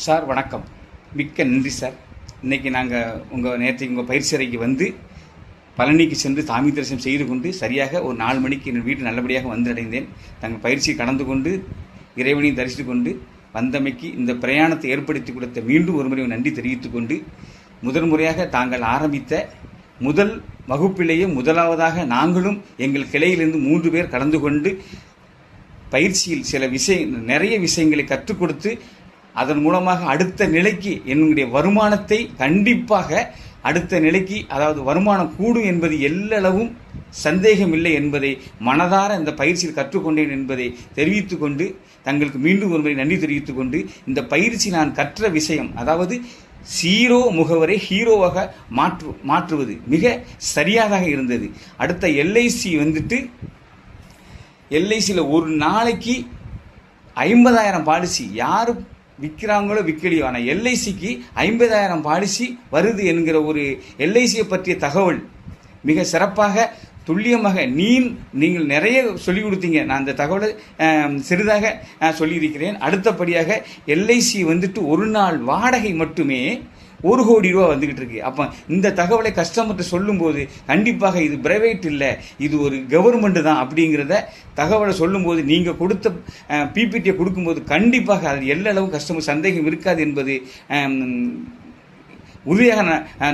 Sir வணக்கம். மிக்க நன்றி சார். இன்றைக்கி நாங்கள் நேற்றைக்கு உங்கள் பயிற்சி அறைக்கு வந்து பழனிக்கு சென்று சாமி தரிசனம் செய்து கொண்டு சரியாக ஒரு 4 மணிக்கு என் வீட்டு நல்லபடியாக வந்தடைந்தேன். தங்கள் பயிற்சியை கலந்து கொண்டு இறைவனையும் தரிசித்து கொண்டு வந்தமைக்கு இந்த பிரயாணத்தை ஏற்படுத்தி கொடுத்த மீண்டும் ஒரு முறை நன்றி தெரிவித்துக் கொண்டு முதல் முறையாக தாங்கள் ஆரம்பித்த முதல் வகுப்பிலேயே முதலாவதாக நாங்களும் எங்கள் கிளையிலிருந்து 3 பேர் கலந்து கொண்டு பயிற்சியில் நிறைய விஷயங்களை கற்றுக் கொடுத்து அதன் மூலமாக அடுத்த நிலைக்கு என்னுடைய வருமானத்தை கண்டிப்பாக அடுத்த நிலைக்கு, அதாவது வருமானம் கூடும் என்பது எல்லளவும் சந்தேகமில்லை என்பதை மனதார இந்த பயிற்சியில் கற்றுக்கொண்டேன் என்பதை தெரிவித்துக் கொண்டு தங்களுக்கு மீண்டும் ஒருமுறை நன்றி தெரிவித்துக் கொண்டு இந்த பயிற்சி நான் கற்ற விஷயம், அதாவது ஜீரோ முகவரை ஹீரோவாக மாற்றுவது மிக சரியாக இருந்தது. அடுத்த எல்ஐசி எல்ஐசியில் ஒரு நாளைக்கு 50,000 பாலிசி யார் விற்கிறாங்களோ விற்கலையோ, ஆனால் எல்ஐசிக்கு 50,000 பாலிசி வருது என்கிற ஒரு எல்ஐசியை பற்றிய தகவல் மிக சிறப்பாக துல்லியமாக நீங்கள் நிறைய சொல்லிக் கொடுத்தீங்க. நான் அந்த தகவலை சிறிதாக சொல்லியிருக்கிறேன். அடுத்தபடியாக எல்ஐசி ஒரு நாள் வாடகை மட்டுமே 1 கோடி ரூபா வந்துகிட்டு இருக்கு. அப்போ இந்த தகவலை கஸ்டமர்கிட்ட சொல்லும்போது கண்டிப்பாக இது பிரைவேட் இல்லை, இது ஒரு கவர்மெண்ட் தான் அப்படிங்கிறத தகவலை சொல்லும்போது நீங்கள் கொடுத்த பிபிடியை கொடுக்கும்போது கண்டிப்பாக அது எல்லளவு கஸ்டமர் சந்தேகம் இருக்காது என்பது உறுதியாக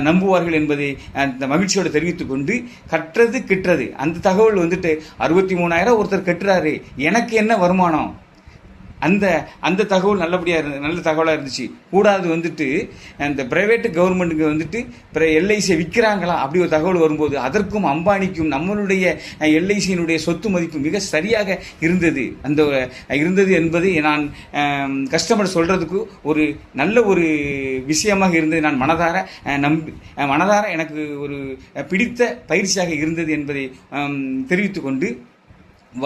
நம்புவார்கள் என்பதை அந்த மகிழ்ச்சியோடு தெரிவித்துக் கொண்டு கற்றது கிட்டுறது அந்த தகவல் 63,000 ஒருத்தர் கட்டுறாரு, எனக்கு என்ன வருமானம், அந்த தகவல் நல்ல தகவலாக இருந்துச்சு. கூடாது அந்த பிரைவேட்டு கவர்மெண்ட்டுக்கு எல்ஐசியை விற்கிறாங்களா அப்படி ஒரு தகவல் வரும்போது அதற்கும் அம்பானிக்கும் நம்மளுடைய எல்ஐசியினுடைய சொத்து மதிப்பு மிக சரியாக இருந்தது என்பதை நான் கஸ்டமர் சொல்கிறதுக்கு ஒரு நல்ல ஒரு விஷயமாக இருந்தது. நான் மனதார எனக்கு ஒரு பிடித்த பயிற்சியாக இருந்தது என்பதை தெரிவித்துக்கொண்டு,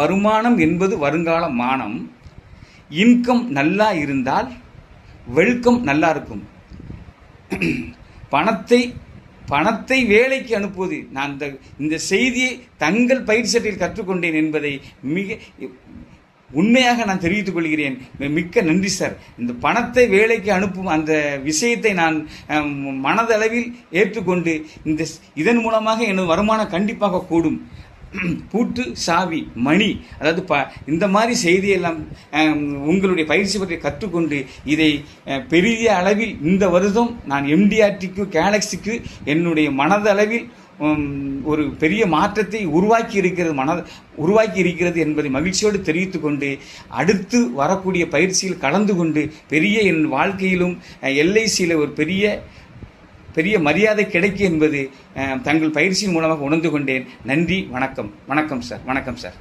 வருமானம் என்பது வருங்கால மானம். இன்கம் நல்லா இருந்தால் வெல்கம் நல்லா இருக்கும். பணத்தை வேலைக்கு அனுப்புவது, நான் இந்த செய்தியை தங்கள் பயிற்சி சட்டையில் கற்றுக்கொண்டேன் என்பதை மிக உண்மையாக நான் தெரிவித்துக் கொள்கிறேன். மிக்க நன்றி சார். இந்த பணத்தை வேலைக்கு அனுப்பும் அந்த விஷயத்தை நான் மனதளவில் ஏற்றுக்கொண்டு இதன் மூலமாக எனது வருமானம் கண்டிப்பாக கூடும். பூட்டு சாவி மணி, அதாவது இந்த மாதிரி செய்தியெல்லாம் உங்களுடைய பயிற்சி பற்றி கற்றுக்கொண்டு இதை பெரிய அளவில் இந்த வருடம் நான் எம்டிஆர்டிக்கு கேலக்ஸிக்கு என்னுடைய மனதளவில் ஒரு பெரிய மாற்றத்தை உருவாக்கி இருக்கிறது என்பதை மகிழ்ச்சியோடு தெரிவித்துக் கொண்டு அடுத்து வரக்கூடிய பயிற்சியில் கலந்து கொண்டு என் வாழ்க்கையிலும் எல்ஐசியில் ஒரு பெரிய மரியாதை கிடைக்கும் என்பது தங்கள் பயிற்சியின் மூலமாக உணர்ந்து கொண்டேன். நன்றி. வணக்கம் சார்.